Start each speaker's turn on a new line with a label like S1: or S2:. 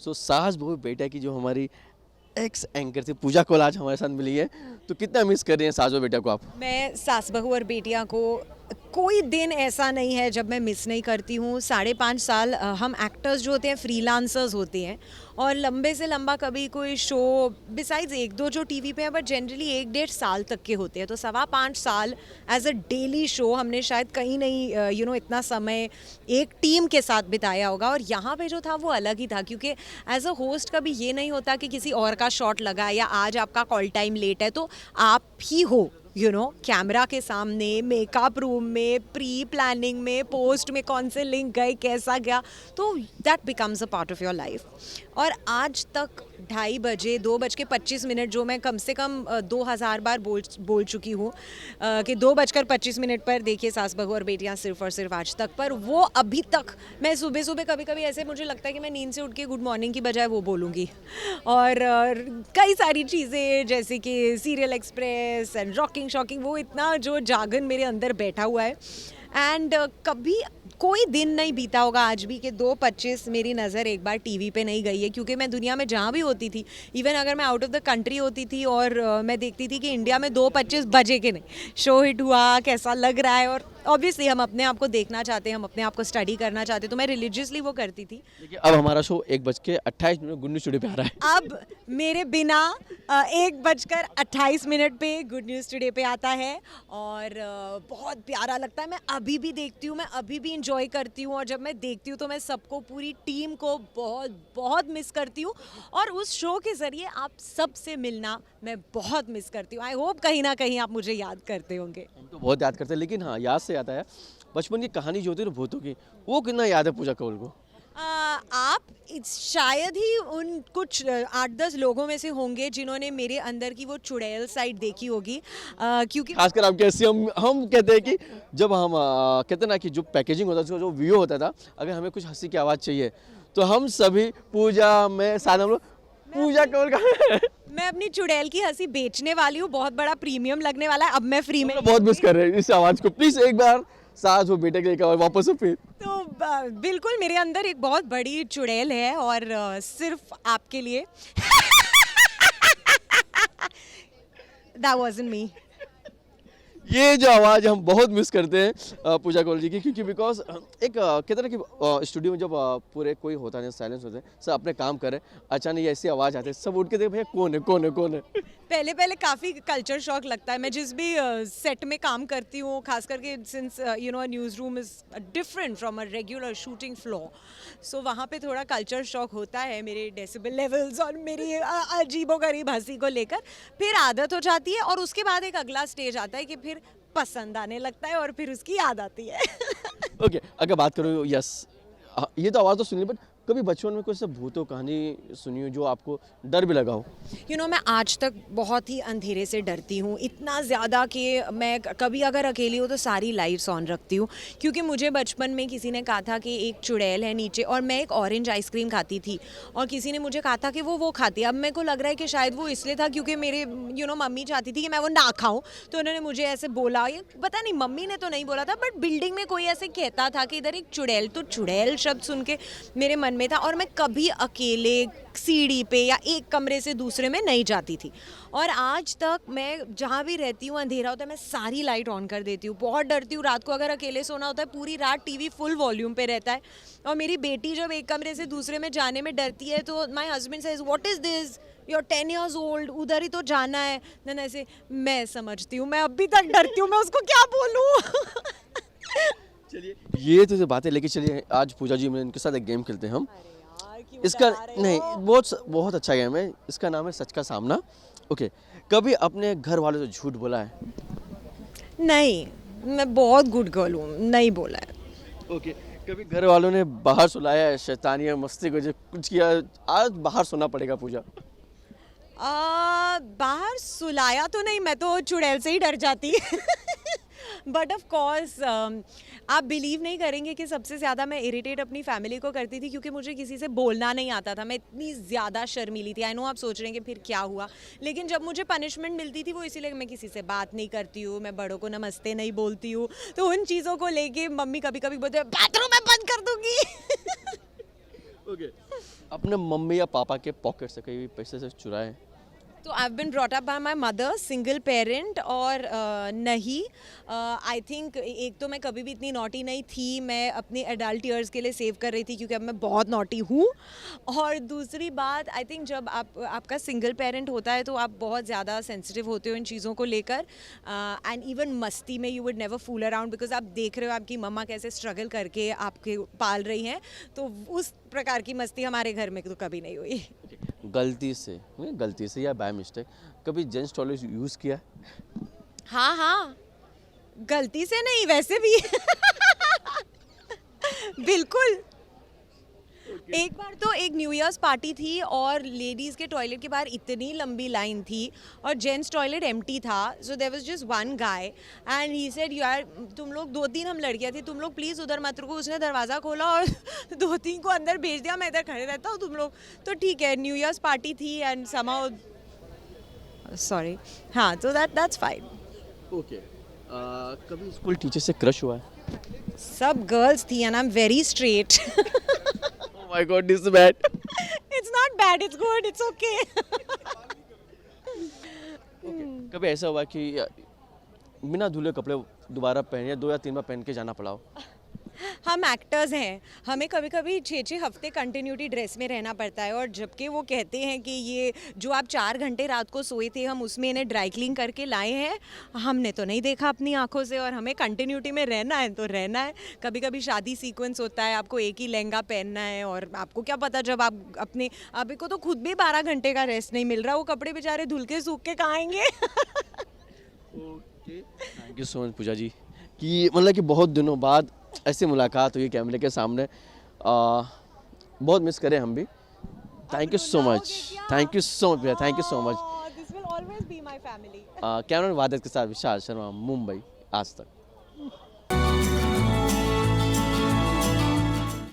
S1: सो सास बहू बेटा की जो हमारी एक्स एंकर थी पूजा कौल आज हमारे साथ मिली है, तो कितना मिस कर रही हैं सास और बेटा को आप?
S2: मैं सास बहू और बेटियां को कोई दिन ऐसा नहीं है जब मैं मिस नहीं करती हूँ। 5.5 साल हम एक्टर्स जो होते हैं फ्रीलांसर्स होते हैं, और लंबे से लंबा कभी कोई शो बिसाइड्स एक दो जो टीवी पे है, बट जनरली 1-1.5 साल तक के होते हैं। तो 5.25 साल एज अ डेली शो हमने शायद कहीं नहीं इतना समय एक टीम के साथ बिताया होगा। और यहाँ पे जो था वो अलग ही था, क्योंकि एज अ होस्ट कभी ये नहीं होता कि किसी और का शॉट लगा या आज आपका कॉल टाइम लेट है तो आप ही हो कैमरा के सामने, मेकअप रूम में, प्री प्लानिंग में, पोस्ट में कौन से लिंक गए, कैसा गया, तो that becomes a part of your life. और आज तक 2:30 2:25 जो मैं कम से कम 2000 बार बोल चुकी हूँ कि 2:25 पर देखिए सास बहू और बेटियाँ सिर्फ और सिर्फ आज तक पर, वो अभी तक मैं सुबह सुबह कभी कभी ऐसे मुझे लगता है कि मैं नींद से उठ के गुड मॉर्निंग की बजाय वो बोलूँगी। और कई सारी चीज़ें जैसे कि serial express and rocking shocking, वो इतना जो जागन मेरे अंदर बैठा हुआ है। एंड कभी कोई दिन नहीं बीता होगा आज भी कि 2:25 मेरी नज़र एक बार टीवी पे नहीं गई है, क्योंकि मैं दुनिया में जहाँ भी होती थी, इवन अगर मैं आउट ऑफ द कंट्री होती थी और मैं देखती थी कि इंडिया में 2:25 बजे के नहीं शो हिट हुआ, कैसा लग रहा है। और ऑब्वियसली हम अपने आप को देखना चाहते हैं, हम अपने आप को स्टडी करना चाहते हैं, तो मैं रिलीजियसली वो करती थी।
S1: देखिए अब हमारा शो 1:28 गुड न्यूज़ स्टूडियो पे आ रहा है।
S2: अब मेरे बिना 1:28 पे गुड न्यूज़ टुडे पे आता है, और बहुत प्यारा लगता है। मैं अभी भी देखती हूँ, मैं अभी भी इंजॉय करती हूँ, और जब मैं देखती हूँ तो मैं सबको, पूरी टीम को बहुत बहुत मिस करती हूँ। और उस शो के ज़रिए आप सबसे मिलना मैं बहुत मिस करती हूँ। आई होप कहीं ना कहीं आप मुझे याद करते होंगे।
S1: हम तो बहुत याद करते हैं, लेकिन हाँ याद से आता है बचपन की कहानी जो होती है ना भूतों की, वो कितना याद है पूजा कौल को?
S2: आप शायद ही उन कुछ 8-10 लोगों में से होंगे जिन्होंने मेरे अंदर की वो चुड़ैल साइड देखी होगी, क्योंकि
S1: खासकर आप कैसे, हम कहते हैं कि जब हम कहते हैं ना कि जो पैकेजिंग होता था, जो व्यू होता था, अगर हमें कुछ हंसी की आवाज़ चाहिए तो हम सभी पूजा में साथ हम लोग पूजा कौल का
S2: मैं अपनी चुड़ैल की हंसी बेचने वाली हूँ, बहुत बड़ा प्रीमियम लगने वाला है, अब मैं फ्री
S1: हम
S2: में
S1: लोग बहुत मिस कर रहे हैं इस आवाज़ को। प्लीज़ एक बार सास वो बेटे के लिए एक आवाज़ वापस से फिर।
S2: तो बिल्कुल मेरे अंदर एक बहुत बड़ी चुड़ैल है, और सिर्फ आपके लिए दैट वाज़न्ट मी।
S1: ये जो आवाज़ हम बहुत मिस करते हैं पूजा कौल जी की, क्योंकि बिकॉज एक कहते हैं ना कि स्टूडियो में जब पूरे कोई होता नहीं, साइलेंस होते हैं, सब अपने काम कर रहे हैं, अचानक ये ऐसी आवाज़ आती है, सब उठ के देखे भैया कौन है कौन है कौन है।
S2: पहले पहले काफ़ी कल्चर शॉक लगता है। मैं जिस भी सेट में काम करती हूँ, खास करके since news room is different from a regular shooting floor, so वहाँ पे थोड़ा कल्चर शॉक होता है मेरे डेसिबल लेवल्स और मेरी अजीबोगरीब हंसी को लेकर। फिर आदत हो जाती है, और उसके बाद एक अगला स्टेज आता है कि फिर पसंद आने लगता है, और फिर उसकी याद आती है।
S1: ओके अगर बात करो, यस ये तो आवाज़ तो सुनी, बट कभी बचपन में कोई ऐसा भूतों कहानी सुनी हो जो आपको डर भी लगा हो?
S2: मैं आज तक बहुत ही अंधेरे से डरती हूँ, इतना ज़्यादा कि मैं कभी अगर अकेली हूँ तो सारी लाइट्स ऑन रखती हूँ, क्योंकि मुझे बचपन में किसी ने कहा था कि एक चुड़ैल है नीचे, और मैं एक ऑरेंज आइसक्रीम खाती थी, और किसी ने मुझे कहा था कि वो खाती है। अब मेरे को लग रहा है कि शायद वो इसलिए था क्योंकि मेरे मम्मी चाहती थी कि मैं वो ना खाऊं, तो उन्होंने मुझे ऐसे बोला, ये पता नहीं मम्मी ने तो नहीं बोला था, बट बिल्डिंग में कोई ऐसे कहता था कि इधर एक चुड़ैल, तो चुड़ैल शब्द सुन के मेरे मन में था। और मैं कभी अकेले सीढ़ी पे या एक कमरे से दूसरे में नहीं जाती थी, और आज तक मैं जहाँ भी रहती हूँ अंधेरा होता है मैं सारी लाइट ऑन कर देती हूँ। बहुत डरती हूँ रात को, अगर अकेले सोना होता है पूरी रात टीवी फुल वॉल्यूम पे रहता है। और मेरी बेटी जब एक कमरे से दूसरे में जाने में डरती है तो my husband says what is this, you are 10 years old, उधर ही तो जाना है। देन ऐसे मैं समझती हूँ, मैं अभी तक डरती हूँ, मैं उसको क्या बोलूँ।
S1: चलिए ये तो बातें, लेके चलिए आज पूजा जी में इनके साथ एक गेम खेलते हैं हम। इसका नहीं, बहुत बहुत अच्छा गेम है, इसका नाम है सच का सामना। ओके, कभी अपने घर वालों से झूठ बोला है?
S2: नहीं, मैं बहुत गुड गर्ल हूँ, नहीं बोला है।
S1: ओके, कभी घर वालों ने बाहर सुलाया है, शैतानियाँ मस्ती को कुछ किया, आज बाहर सोना पड़ेगा पूजा?
S2: बाहर सुलाया तो नहीं, मैं तो चुड़ैल से ही डर जाती। बट ऑफ कोर्स आप बिलीव नहीं करेंगे कि सबसे ज़्यादा मैं इरिटेट अपनी फैमिली को करती थी, क्योंकि मुझे किसी से बोलना नहीं आता था। मैं इतनी ज़्यादा शर्मीली थी। आई नो आप सोच रहे हैं कि फिर क्या हुआ, लेकिन जब मुझे पनिशमेंट मिलती थी वो इसीलिए मैं किसी से बात नहीं करती हूँ, मैं बड़ों को नमस्ते नहीं बोलती हूँ, तो उन चीज़ों को लेके मम्मी कभी कभी बोलते हैं बाथरूम में बंद कर दूँगी।
S1: ओके अपने मम्मी या पापा के पॉकेट से कहीं भी पैसे से चुराए हैं?
S2: तो I been brought up by my mother, single parent, और नहीं, आई थिंक एक तो मैं कभी भी इतनी नॉटी नहीं थी, मैं अपने एडल्ट ईयर्स के लिए सेव कर रही थी क्योंकि अब मैं बहुत नॉटी हूँ। और दूसरी बात, आई थिंक जब आपका सिंगल पेरेंट होता है तो आप बहुत ज़्यादा सेंसिटिव होते हो इन चीज़ों को लेकर, एंड इवन मस्ती में you would never fool around because आप देख रहे हो आपकी मम्मा कैसे स्ट्रगल करके आपके पाल रही हैं, तो उस प्रकार की मस्ती हमारे घर में तो कभी नहीं हुई।
S1: गलती से या बाय मिस्टेक कभी जेंट्स टॉयलेट यूज़ किया है?
S2: हाँ हाँ, गलती से नहीं वैसे भी। बिल्कुल। एक बार तो एक न्यू ईयर्स पार्टी थी और लेडीज़ के टॉयलेट के बाहर इतनी लंबी लाइन थी और जेंट्स टॉयलेट एम्प्टी था, so there was just one guy and he said यार तुम लोग 2-3 हम लड़कियां थी, तुम लोग प्लीज़ उधर मत रुको। उसने दरवाज़ा खोला और 2-3 को अंदर भेज दिया, मैं इधर खड़े रहता हूँ, तुम लोग तो ठीक है। न्यू ईयर्स पार्टी थी एंड समहाउ सॉरी, हाँ, तो दैट्स फाइन।
S1: ओके कभी स्कूल टीचर से क्रश हुआ है?
S2: सब गर्ल्स थी and I am very straight.
S1: Oh my God this is bad.
S2: It's not bad, it's good, it's okay.
S1: कभी ऐसा हुआ कि बिना धुले कपड़े दोबारा पहने या 2 या 3 बार पहन के जाना पड़ा हो?
S2: हम एक्टर्स हैं, हमें कभी कभी 6-6 हफ्ते कंटिन्यूटी ड्रेस में रहना पड़ता है, और जबकि वो कहते हैं कि ये जो आप 4 घंटे रात को सोए थे हम उसमें इन्हें ड्राई क्लीन करके लाए हैं, हमने तो नहीं देखा अपनी आंखों से, और हमें कंटिन्यूटी में रहना है तो रहना है। कभी कभी शादी सीक्वेंस होता है, आपको एक ही लहंगा पहनना है, और आपको क्या पता जब आप अपने अभी को तो खुद भी 12 घंटे का रेस्ट नहीं मिल रहा, वो कपड़े बेचारे धुल के सूख के कहाँ आएंगे।
S1: Okay thank you so much Pooja ji कि मतलब कि बहुत दिनों बाद ऐसी मुलाकात हुई कैमरे के सामने, बहुत मिस करें हम भी। Thank you so much, thank you so much भैया, thank you so much.
S2: This will always be my family.
S1: Camera वादत के साथ विशाल शर्मा, मुंबई आज तक।